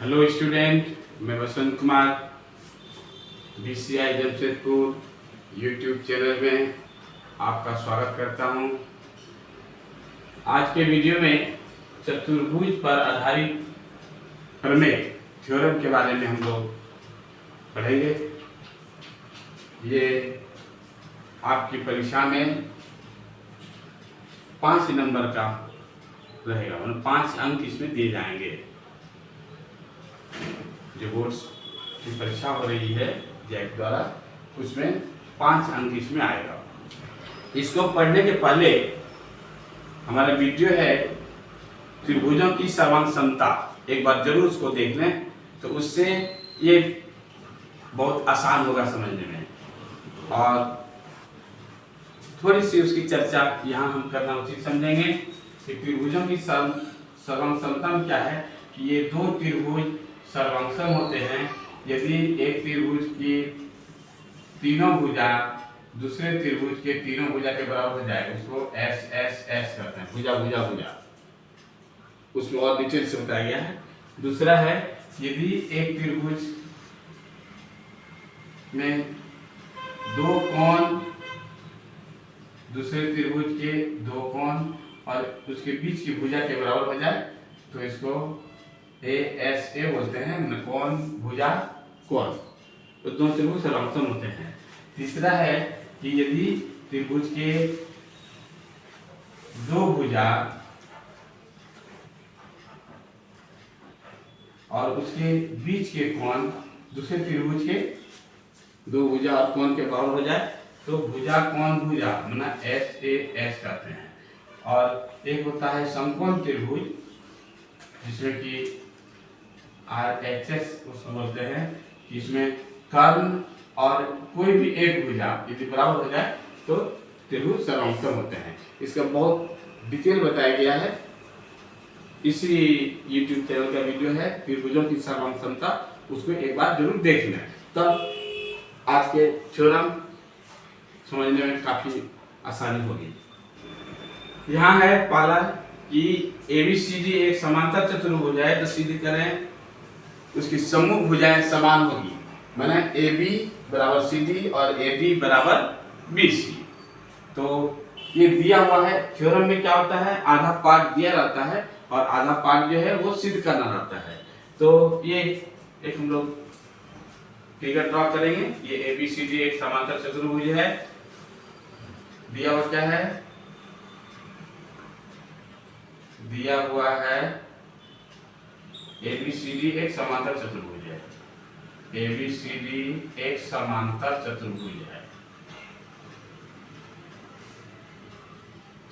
Hello student, मैं Vasant Kumar BCI Jamshedpur YouTube channel में आपका स्वागत करता हूं। आज के वीडियो में चतुर्भुज पर आधारित प्रमेय थ्योरम के बारे में हम लोग पढ़ेंगे। ये आपकी परीक्षा में 5 नंबर का रहेगा, मतलब 5 अंक इसमें दिए जाएंगे। जो बोर्ड्स की परीक्षा हो रही है जैक द्वारा, उसमें 5 अंक इसमें आएगा। इसको पढ़ने के पहले हमारा वीडियो है त्रिभुजों की सर्वांग समता, एक बार जरूर उसको देख लें, तो उससे ये बहुत आसान होगा समझने में। और थोड़ी सी उसकी चर्चा यहाँ हम करना उचित समझेंगे कि त्रिभुजों की सर्वांग समता में क्या है कि ये दो त्रिभुज सर्वांगसम होते हैं यदि एक त्रिभुज की तीनों भुजा दूसरे त्रिभुज के तीनों भुजा के बराबर हो जाए, उसको एस एस एस करते हैं, भुजा भुजा भुजा। उसमें और डिटेल से बताया गया है। दूसरा है यदि एक त्रिभुज में दो कोण दूसरे त्रिभुज के दो कोण और उसके बीच की भुजा के बराबर हो जाए, तो इसको ASA बोलते हैं, कोण भुजा कोण। तो दोनों त्रिभुज सर्वांगसम होते हैं। तीसरा है कि यदि त्रिभुज के दो भुजा और उसके बीच के कोण दूसरे त्रिभुज के दो भुजा और कोण के बराबर हो जाए, तो भुजा कोण भुजा माना SAS कहते हैं। और एक होता है समकोण त्रिभुज, जिसमें कि RHS उसको बोलते हैं, कि इसमें कर्ण और कोई भी एक भुजा यदि बराबर हो जाए तो त्रिभुज सर्वांगसम होते हैं। इसका बहुत डिटेल बताया गया है, इसी YouTube चैनल का वीडियो है त्रिभुजों की सर्वांग समता, उसको एक बार जरूर देख लें, तब आज के थ्योरम समझने में काफी आसानी होगी। यहाँ है पहला कि ABCD एक समांतर चतुर्भुज है, तो सीधी करें उसकी सम्मुख भुजाएं समान होगी, माना AB बराबर CD और AD बराबर BC। तो ये दिया हुआ है। थ्योरम में क्या होता है, आधा पार्ट दिया रहता है और आधा पार्ट जो है वो सिद्ध करना रहता है। तो ये एक हम लोग फिगर ड्रॉ करेंगे। ये ABCD एक समांतर चतुर्भुज है। दिया हुआ क्या है, दिया हुआ है ABCD एक समांतर चतुर्भुज है। ABCD एक समांतर चतुर्भुज है,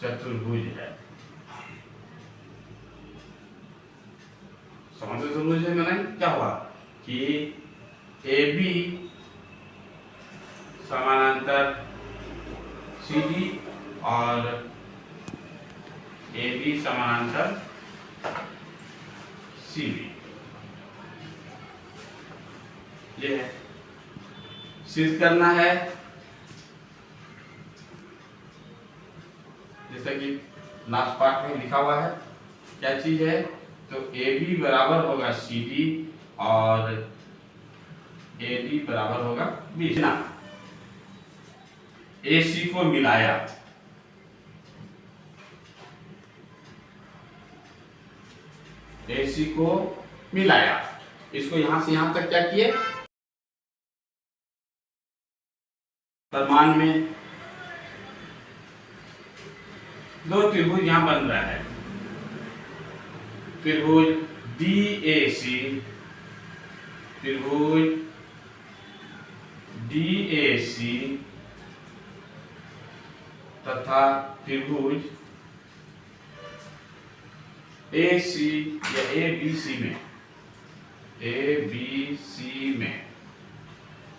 चतुर्भुज है, समांतर चतुर्भुज है। मैंने क्या हुआ कि AB समानांतर CD और AB समानांतर CD, ये है। सिद्ध करना है जैसा कि लास्ट पार्ट में लिखा हुआ है। क्या चीज है, तो AB बराबर होगा CD और AD बराबर होगा BC। AC को मिलाया, AC को मिलाया, इसको यहां से यहां तक क्या किए, परिमाण में दो त्रिभुज यहां बन रहा है। त्रिभुज DAC, त्रिभुज DAC तथा त्रिभुज AC या ABC में, ABC में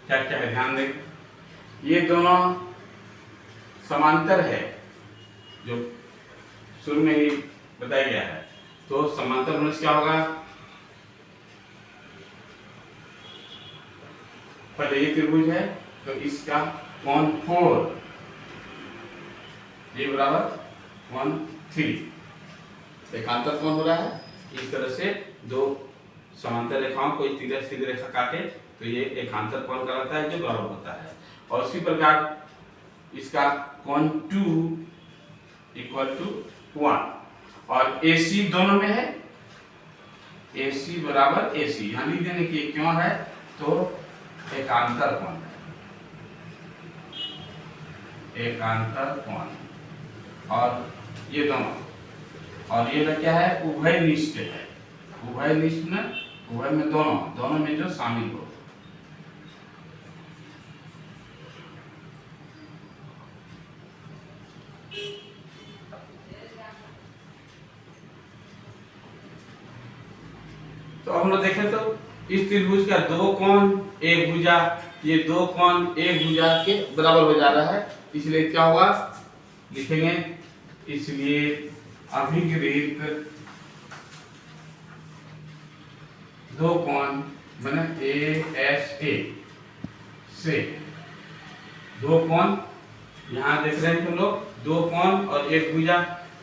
क्या क्या है ध्यान दें। ये दोनों समांतर है, जो शुरू में ही बताया गया है। तो समांतर होने से क्या होगा, पहले ये त्रिभुज है तो इसका कोण 4, ये बराबर 1 3, एकांतर कोण हो रहा है। इस तरह से दो समांतर रेखाओं को सीधे सीधी रेखा काटे तो ये एकांतर कोण कहलाता है जो बराबर होता है। और उसी प्रकार इसका कोण 2 इक्वल टू 1 और AC दोनों में है, AC बराबर AC यहाँ लिख देने की क्यों है तो एकांतर कोण है, एकांतर कोण। और ये दोनों और ये क्या है उभयनिष्ठ है, उभयनिष्ठ में उभय में दोनों में जो शामिल हो। तो हम लोग देखें तो इस त्रिभुज का दो कोण एक भुजा, ये दो कोण एक भुजा के बराबर हो जा रहा है, इसलिए क्या होगा लिखेंगे, इसलिए अभिगृहित दो कोण माने ASA से दो कोण, यहाँ देख रहे हैं तुम लोग दो कोण और एक भुजा,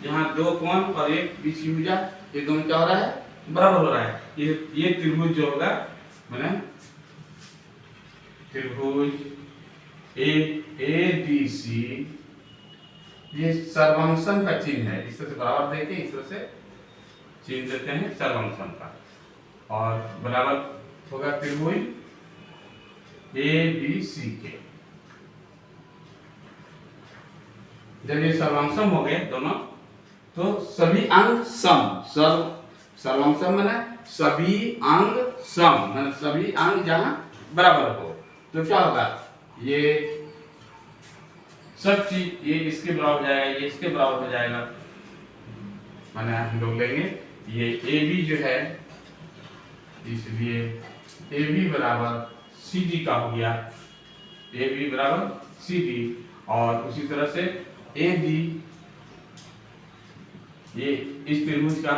यहाँ दो कोण और एक बीच की भुजा, ये दोनों क्या हो रहा है बराबर हो रहा है। ये त्रिभुज जो होगा माने त्रिभुज ADC ये सर्वंशन का चिन्ह है, इस तरह से बराबर देके इस तरह से चिन्ह देते हैं सर्वंशन का, और बराबर होगा त्रिभुज ABC के। जब ये सर्वंशम हो गए दोनों तो सभी अंग सम, सर्वंशम माने सभी अंग सम माने सभी अंग जहां बराबर हो तो क्या होगा ये सब चीज ये इसके बराबर हो जाएगा, ये इसके बराबर हो जाएगा, माने हम लोग लेंगे ये AB जो है, इसलिए AB बराबर CD का हो गया, AB बराबर CD, और उसी तरह से AD ये इस त्रिभुज का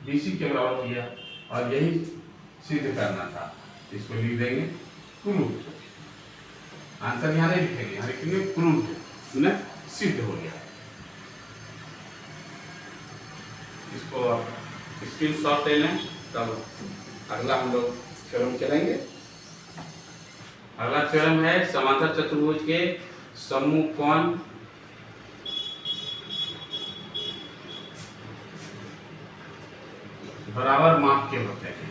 BC के बराबर हो गया, और यही सिद्ध करना था, इसको लिख देंगे प्रूफ। आंसर यहाँ नहीं लिखेंगे, यहाँ लिखेंगे प्रूफ ना सिद्ध हो गया। इसको स्क्रीनशॉट ले लें, तब अगला हम लोग थ्योरम चलेंगे। अगला थ्योरम है समांतर चतुर्भुज के समूह कोण बराबर माप के होते हैं।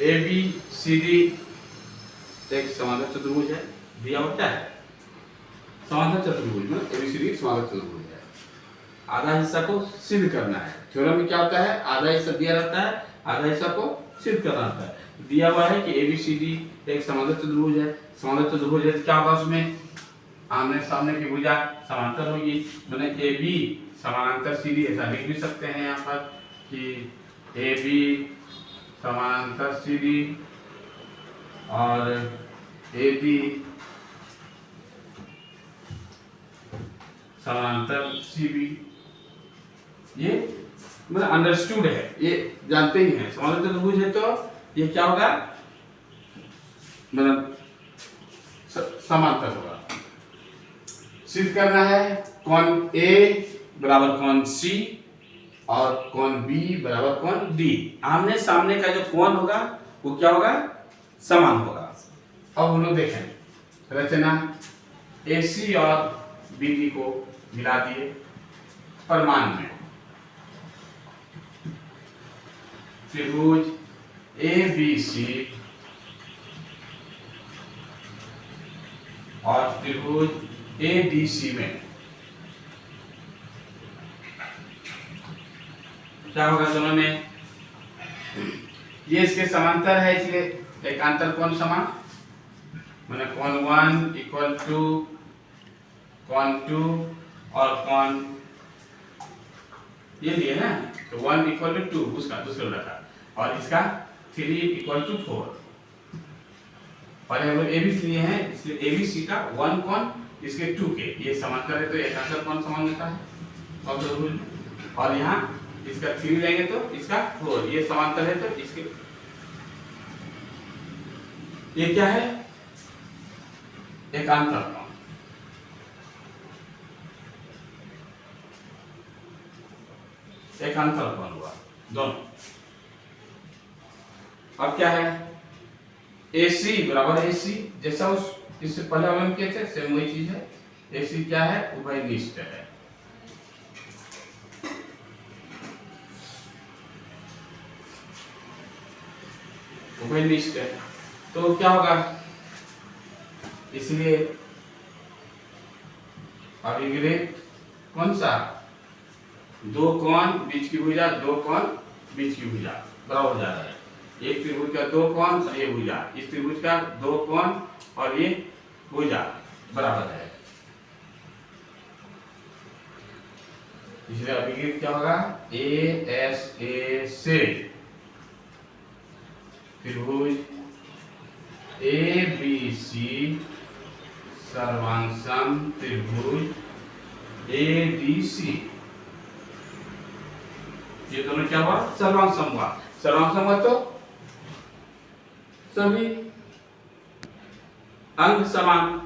ABCD एक समांतर चतुर्भुज है, दिया होता है समांतर चतुर्भुज में ABCD समांतर चतुर्भुज है। आधा हिस्सा को सिद्ध करना है, थ्योरम में क्या होता है आधा हिस्सा दिया रहता है, आधा हिस्सा को सिद्ध करना होता है। दिया हुआ है कि ABCD एक समांतर चतुर्भुज है, समांतर चतुर्भुज है क्या होगा उसमें आमने सामने की भुजा समांतर होगी, माने AB समांतर CD, ऐसा लिख भी सकते हैं यहाँ पर कि AB समांतर CD और AD समांतर CB, ये मतलब अंडरस्टूड है, ये जानते ही हैं समांतर चतुर्भुज है तो ये क्या होगा मतलब समांतर होगा। सिद्ध करना है कोण A बराबर कोण C और कोण B बराबर कोण D, आमने सामने का जो कोण होगा वो क्या होगा समान होगा। अब हम लोग देखें रचना AC और BD को मिला दिए परिमाण में, त्रिभुज ABC और त्रिभुज ADC में क्या होगा दोनों में, ये इसके समांतर है इसलिए एकांतर कोण समान, माने कोण 1 इक्वल टू कोण 2 और कोण ये लिए ना तो 1 इक्वल टू 2 उसका दूसरा रखा, और इसका 3 इक्वल टू 4, और हम लोग ABC लिए हैं इसलिए ABC का 1 कोण इसके 2 के ये समांतर है तो एकांतर कोण समान होता है, और यहाँ इसका 3 लेंगे तो इसका 4, ये समांतर है तो इसके ये क्या है एकांतर कोण। एकांतर कोण हुआ दोनों। अब क्या है AC बराबर AC, जैसा उस इससे पहले हम किए थे सेम वही चीज है। AC क्या है उभयनिष्ठ है। उभयनिष्ठ है तो क्या होगा, इसलिए अभिगृहित कौन सा दो कोण बीच की भुजा, दो कोण बीच की भुजा बराबर हो जा रहा है। एक त्रिभुज का दो कोण और ये भुजा, इस त्रिभुज का दो कोण और ये भुजा बराबर है, इसलिए अभिगृहित क्या होगा ASA से त्रिभुज ABC सर्वांशम त्रिभुज ADC, ये दोनों क्या हुआ सर्वांशम हुआ। सर्वांशम हुआ तो सभी अंग समान,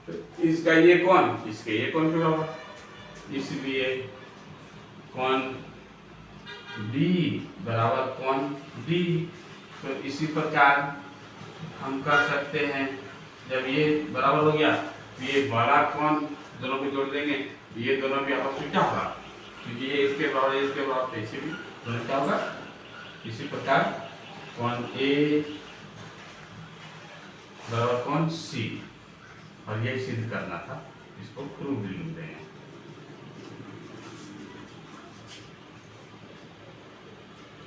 तो इसका ये कोण इसके ये कोण क्या होगा, इसलिए कोण D बराबर कोण D। तो इसी प्रकार हम कर सकते हैं, जब ये बराबर हो गया तो ये बड़ा कोण दोनों को जोड़ देंगे, ये दोनों भी आपस में क्या होगा, क्योंकि ये इसके बराबर इसके बराबर, ऐसे भी दोनों क्या होगा। इसी प्रकार कोण A बराबर कोण C, और ये सिद्ध करना था, इसको प्रूफ भी लिखते हैं।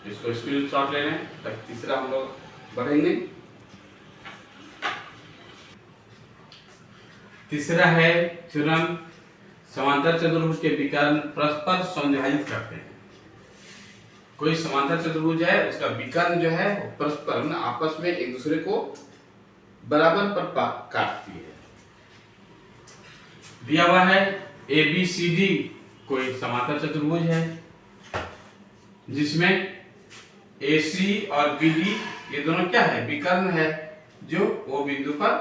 इसको स्क्रीनशॉट ले लें तब तीसरा हम लोग बढ़ेंगे। तीसरा है थ्योरम समांतर चतुर्भुज के विकर्ण परस्पर संविभाजित करते हैं। कोई समांतर चतुर्भुज है उसका विकर्ण जो है वो परस्पर आपस में एक दूसरे को बराबर पर काटती है। दिया हुआ है ABCD कोई समांतर चतुर्भुज है जिसमें AC और BD ये दोनों क्या है विकर्ण है, जो O बिंदु पर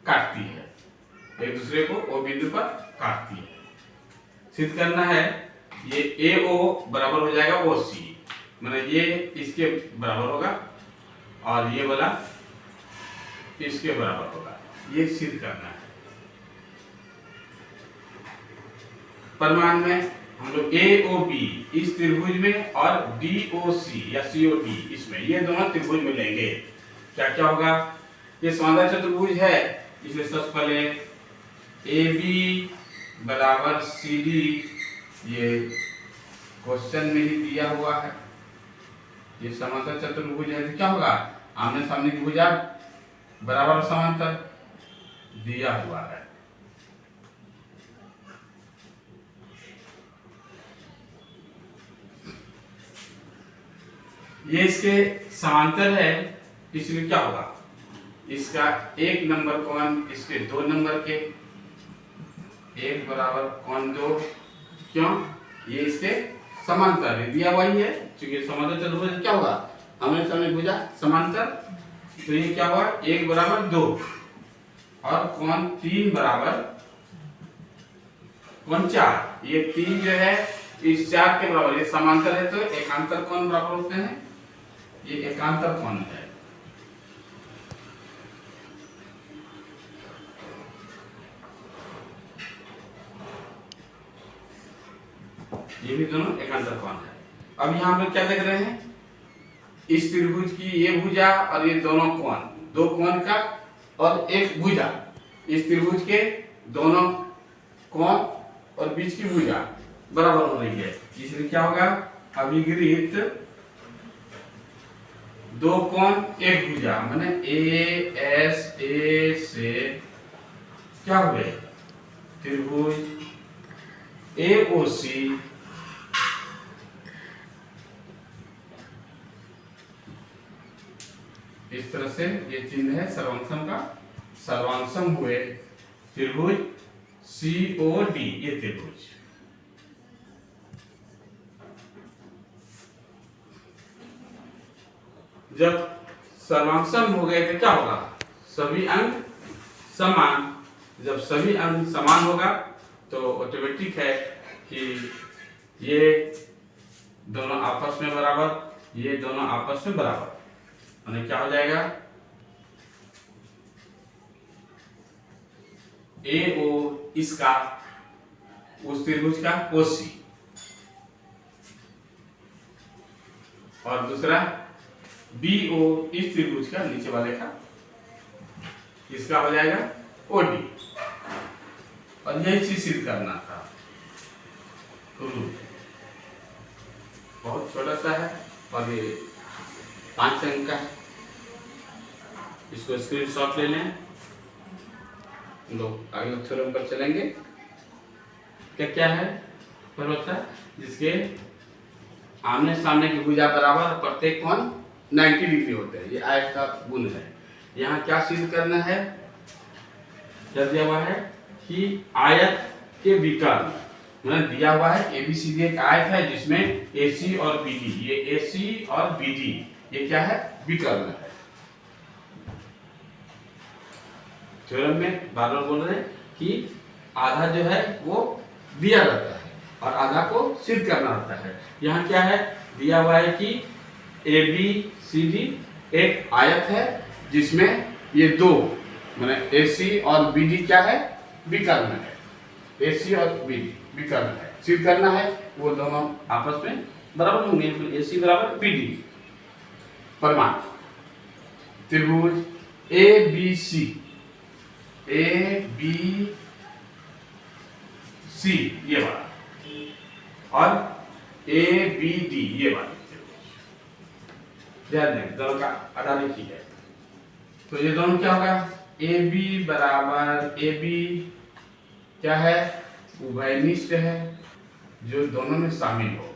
काटती है, एक दूसरे को O बिंदु पर काटती है। सिद्ध करना है ये AO बराबर हो जाएगा OC, माने ये इसके बराबर होगा और ये वाला इसके बराबर होगा, ये सिद्ध करना है। प्रमाण में हम लोग AOB इस त्रिभुज में और DOC या COD इसमें, ये दोनों त्रिभुज में लेंगे। क्या क्या होगा, ये समांतर चतुर्भुज है इसलिए सबसे पहले AB बराबर CD, ये क्वेश्चन में ही दिया हुआ है। ये समांतर चतुर्भुज है तो क्या होगा आमने सामने की भुजा बराबर समांतर दिया हुआ है। ये इसके समांतर है इसलिए क्या होगा, इसका एक नंबर कोण इसके दो नंबर के एक बराबर कोण दो, क्यों ये इसके समांतर है, दिया हुआ ही है। क्योंकि समांतर चतुर्भुज क्या होगा आमने सामने भुजा समांतर, तो ये क्या हुआ एक बराबर दो और कोण तीन बराबर कोण चार, ये तीन जो है इस चार के बराबर, ये समांतर है तो एकांतर कोण बराबर होते हैं, ये एकांतर कोण है। ये भी दोनों एकांतर कोण है। अब यहाँ पे क्या देख रहे हैं, इस त्रिभुज की ये भुजा और ये दोनों कोण, दो कोण का और एक भुजा, इस त्रिभुज के दोनों कोण और बीच की भुजा बराबर हो रही है, इसलिए क्या होगा अभिगृहित दो कोण एक भुजा, माने ASA से क्या हुए त्रिभुज AOC इस तरह से ये चिन्ह है सर्वांशम का, सर्वांशम हुए त्रिभुज COD, ये त्रिभुज जब सर्वांशम हो गए तो क्या होगा सभी अंग समान, जब सभी अंग समान होगा तो ऑटोमेटिक है कि ये दोनों आपस में बराबर, ये दोनों आपस में बराबर, यानी क्या हो जाएगा, AO इसका उस त्रिभुज का OC, और दूसरा BO इस त्रिभुज का नीचे वाले का, इसका हो जाएगा OD। और यही चीज सिद्ध करना था। बहुत छोटा सा है और ये 5 अंक का है। इसको स्क्रीनशॉट ले लें। लोग अगले थ्योरम पर चलेंगे। क्या क्या है परिवर्तन, जिसके आमने सामने की भुजा बराबर और प्रत्येक कोण 90 डिग्री होते हैं। ये आयत का गुण है। यहाँ क्या सिद्ध करना है, क्या दिया हुआ है कि आयत के विकर्ण, मतलब दिया हुआ है ABCD एक आयत है जिसमें AC और BD, ये AC और BD ये क्या है, विकर्ण है। थ्योरम में बार बार बोल रहे हैं कि आधा जो है वो दिया रहता है और आधा को सिद्ध करना होता है। यहाँ क्या है, दिया हुआ है कि ABCD एक आयत है जिसमें ये दो मतलब AC और BD क्या है, विकर्ण है। AC और BD विकर्ण है, सिद्ध करना है वो दोनों आपस में बराबर होंगे। AC बराबर BD। प्रमाण त्रिभुज ABC ये वाला और ABD ये वाला, ध्यान दें दोनों का आधार एक ही है। तो ये दोनों क्या होगा, AB बराबर AB क्या है, उभयनिष्ठ है, जो दोनों में शामिल हो।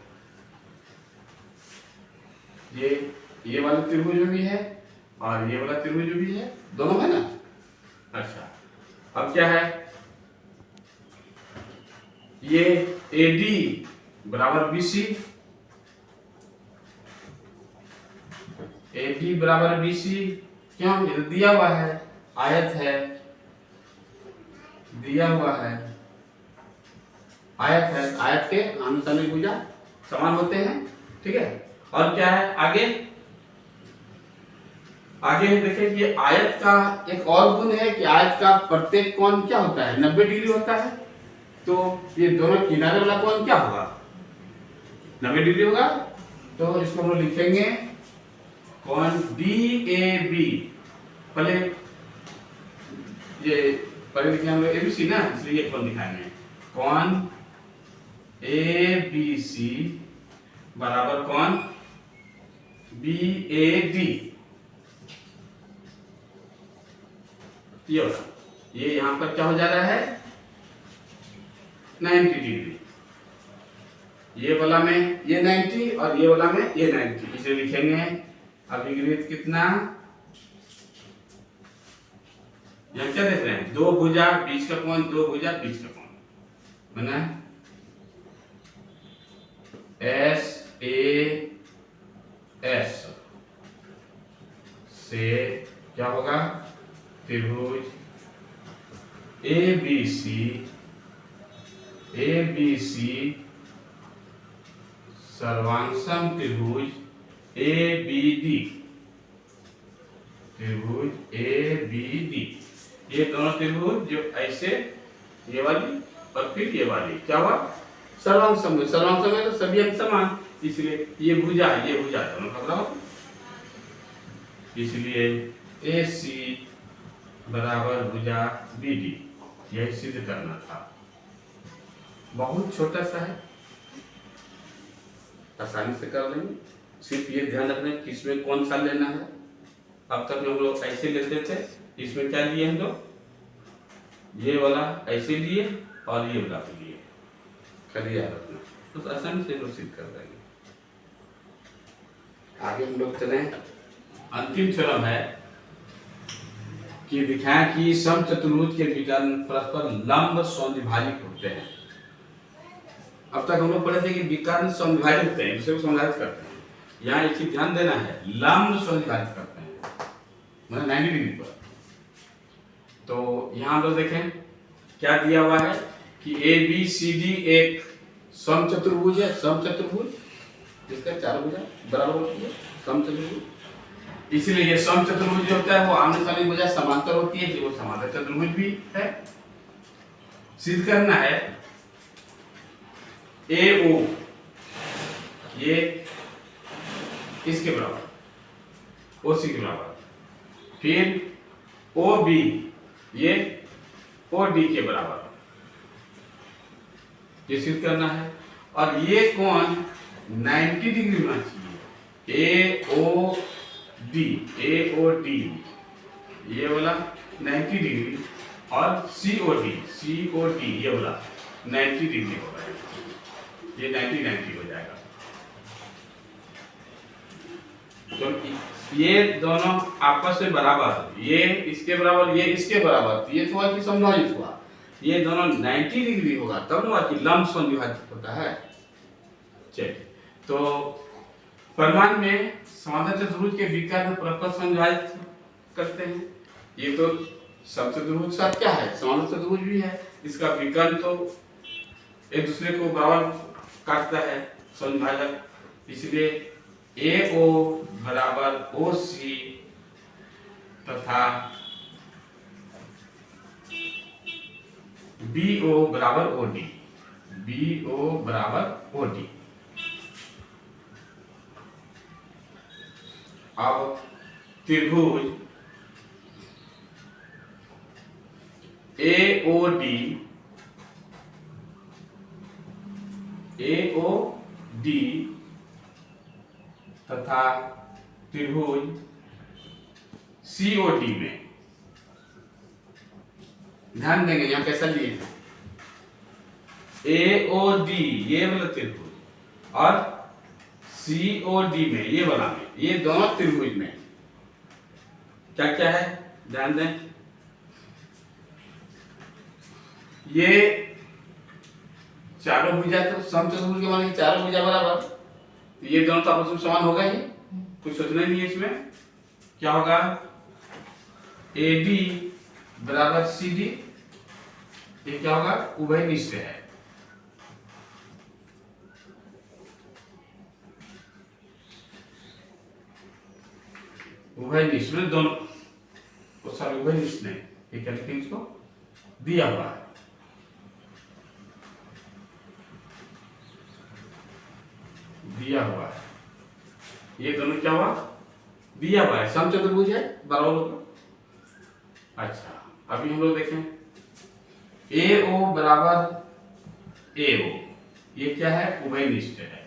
ये वाला त्रिभुज में भी है और ये वाला त्रिभुज में भी है, दोनों है ना। अच्छा, अब क्या है, ये AD बराबर BC, AD बराबर BC क्यों, ये तो दिया हुआ है, आयत है, दिया हुआ है, आयत है, आयत के आनुसार भुजा समान होते हैं, ठीक है। और क्या है आगे, आगे देखें कि आयत का एक और गुण है कि आयत का प्रत्येक कोण क्या होता है, 90 डिग्री होता है। तो ये दोनों किनारे वाला कोण क्या होगा, 90 डिग्री होगा। तो इसको हम लिखेंगे कोण DAB। पहले लिखे हम लोग ABC ना, इसलिए ये कोण दिखाएंगे। कोण ABC बराबर कोण BAD। ये यहां पर क्या हो जा रहा है, 90 डिग्री। ये वाला में ये 90 और ये वाला में ये 90, इसे लिखेंगे अभिगृहित कितना, यहाँ क्या देख रहे हैं, दो भुजा बीच का कोण, दो भुजा बीच का कोण बना SAS से क्या होगा, त्रिभुज ABC सर्वांगसम त्रिभुज ABD। ये दोनों त्रिभुज जो ऐसे, ये वाली और फिर ये वाली क्या हुआ, सर्वांगसम में तो सभी अंग समान, इसलिए ये भुजा दोनों का बराबर, इसलिए AC बराबर भुजा BD। यही सिद्ध करना था। बहुत छोटा सा है, आसानी से कर लेंगे। सिर्फ ये ध्यान रखना कि इसमें कौन सा लेना है। अब तक हम लोग ऐसे लेते थे, इसमें क्या लिए हम लोग, ये वाला ऐसे लिए और ये वाला लिए, खाली याद रखना, तो आसानी से लोग सिद्ध कर देंगे। आगे हम लोग चले, अंतिम थ्योरम है कि दिखाएं कि समचतुर्भुज के विकर्ण परस्पर लंब समद्विभाजक होते हैं। अब तक हम लोग पढ़े थे कि विकर्ण समद्विभाजक होते हैं, दूसरे को समद्विभाजित करते हैं। यहाँ एक चीज ध्यान देना है, लंब समद्विभाजित करते हैं मतलब 90 डिग्री पर। तो यहाँ हम लोग देखें क्या दिया हुआ है कि ABCD एक समचतुर्भुज है, समचतुर्भुज जिसका चार भुजा बराबर होती है, समचतुर्भुज। इसलिए ये समचतुर्भुज जो होता है वो आमने सामने की बजाय समांतर होती है, जो समांतर चतुर्भुज भी है। सिद्ध करना है AO ये इसके बराबर, OC के बराबर, फिर OB ये OD के बराबर, ये सिद्ध करना है। और ये कोण 90 डिग्री होना चाहिए, AOD ये वाला 90 डिग्री और COD ये वाला 90 डिग्री होगा, ये 90 हो जाएगा। तो ये दोनों आपस में बराबर, ये इसके बराबर ये इसके बराबर, तो ये थोड़ा कि समझाइए हुआ, ये दोनों 90 डिग्री होगा तब ना कि लंबसम विभाजित होता है। चलिए, तो परिमाण में समांतर चतुर्भुज के विकर्ण परस्पर समविभाजित करते हैं। ये तो समचतुर्भुज का क्या है, समांतर चतुर्भुज भी है, इसका विकर्ण तो एक दूसरे को बराबर काटता है, समविभाजक। इसलिए AO बराबर OC तथा BO बराबर OD, BO बराबर OD। अब त्रिभुज AOD तथा त्रिभुज COD में ध्यान देंगे, यहां कैसा लिए हैं, AOD ये वाला त्रिभुज और COD में ये वाला में, ये दोनों त्रिभुज में क्या क्या है ध्यान दें। ये चारों भुजा तो समचतुर्भुज के माने चारों भुजा बराबर, तो ये दोनों तो आपस में समान होगा ही, कुछ सोचना नहीं है इसमें। क्या होगा, AD बराबर CD, ये क्या होगा, उभयनिष्ठ है। उभयनिष्ठ में दोनों तो सॉरी उभयनिष्ठ नहीं, ये क्या लिखेंगे इसको, दिया हुआ है, दिया हुआ है, ये दोनों क्या हुआ, दिया हुआ है, समचतुर्भुज है, बराबर होगा। अच्छा, अभी हम लोग देखें AO बराबर AO, ये क्या है, उभयनिष्ठ है।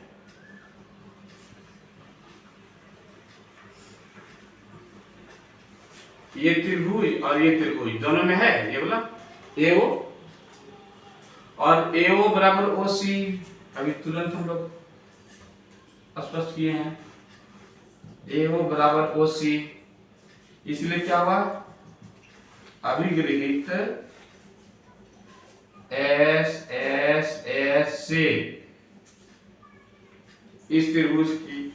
ये त्रिभुज और ये त्रिभुज दोनों में है, ये बोला AO और AO बराबर OC, अभी तुरंत हम लोग स्पष्ट किए हैं, AO बराबर OC, इसलिए क्या हुआ, अभिगृहित S से इस त्रिभुज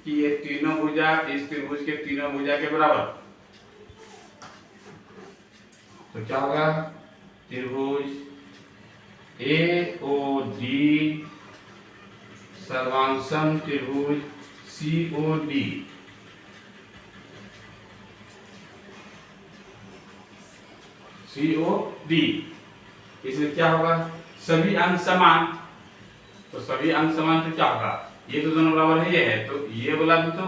की ये तीनों भुजा इस त्रिभुज के तीनों भुजा के बराबर, तो क्या होगा, त्रिभुज AOD सर्वांगसम त्रिभुज COD, इसमें क्या होगा, सभी अंक समान, तो सभी अंक समान तो क्या होगा, ये तो दोनों बराबर है, ये है, तो ये वाला भी तो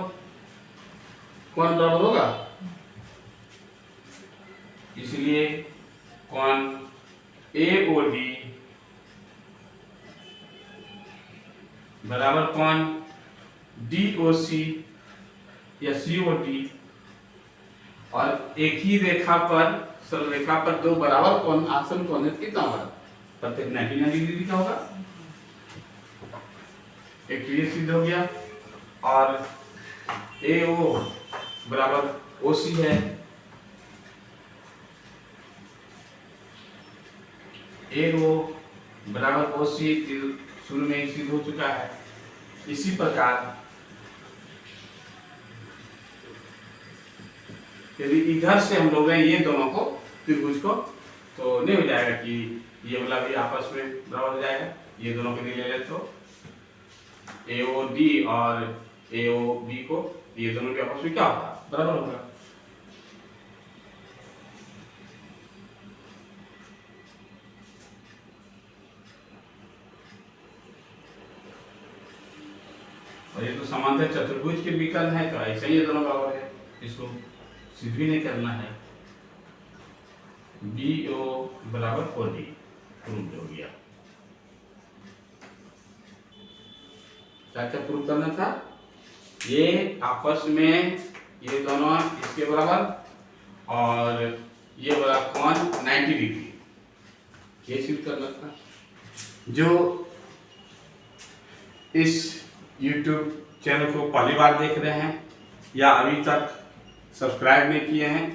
कौन बराबर होगा, इसलिए कौन AOD बराबर कौन DOC या COD, और एक ही रेखा पर सरल रेखा पर दो बराबर कोण आसन कोण कितना होगा, प्रत्येक 90 डिग्री का होगा, एक क्लियर सिद्ध हो गया। और AO बराबर OC है, AO बराबर OC शुरू में ही सिद्ध हो चुका है। इसी प्रकार यदि इधर से हम लोग ये दोनों को त्रिभुज को, तो नहीं हो जाएगा कि ये वाला भी आपस में बराबर हो जाएगा, ये दोनों के लिए ले ले तो AOD और AOB को, ये दोनों के आपस में क्या होगा, बराबर होगा। और ये तो समांतर चतुर्भुज के विकर्ण है, तो ऐसे ही ये दोनों बराबर है, इसको सिद्ध भी नहीं करना है। BO बराबर OD प्रूव हो गया। क्या क्या प्रूव करना था, ये आपस में ये दोनों इसके बराबर और ये वाला कोण 90 डिग्री, ये सिद्ध करना था। जो इस YouTube चैनल को पहली बार देख रहे हैं या अभी तक सब्सक्राइब नहीं किए हैं,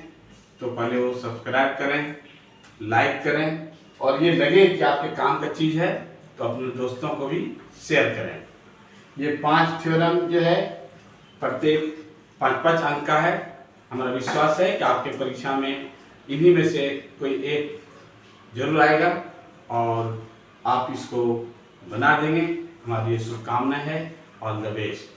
तो पहले वो सब्सक्राइब करें, लाइक करें, और ये लगे कि आपके काम का चीज़ है तो अपने दोस्तों को भी शेयर करें। ये 5 थ्योरम जो है प्रत्येक 5-5 अंक का है। हमारा विश्वास है कि आपके परीक्षा में इन्हीं में से कोई एक जरूर आएगा और आप इसको बना देंगे। हमारी ये शुभकामना है। All the best.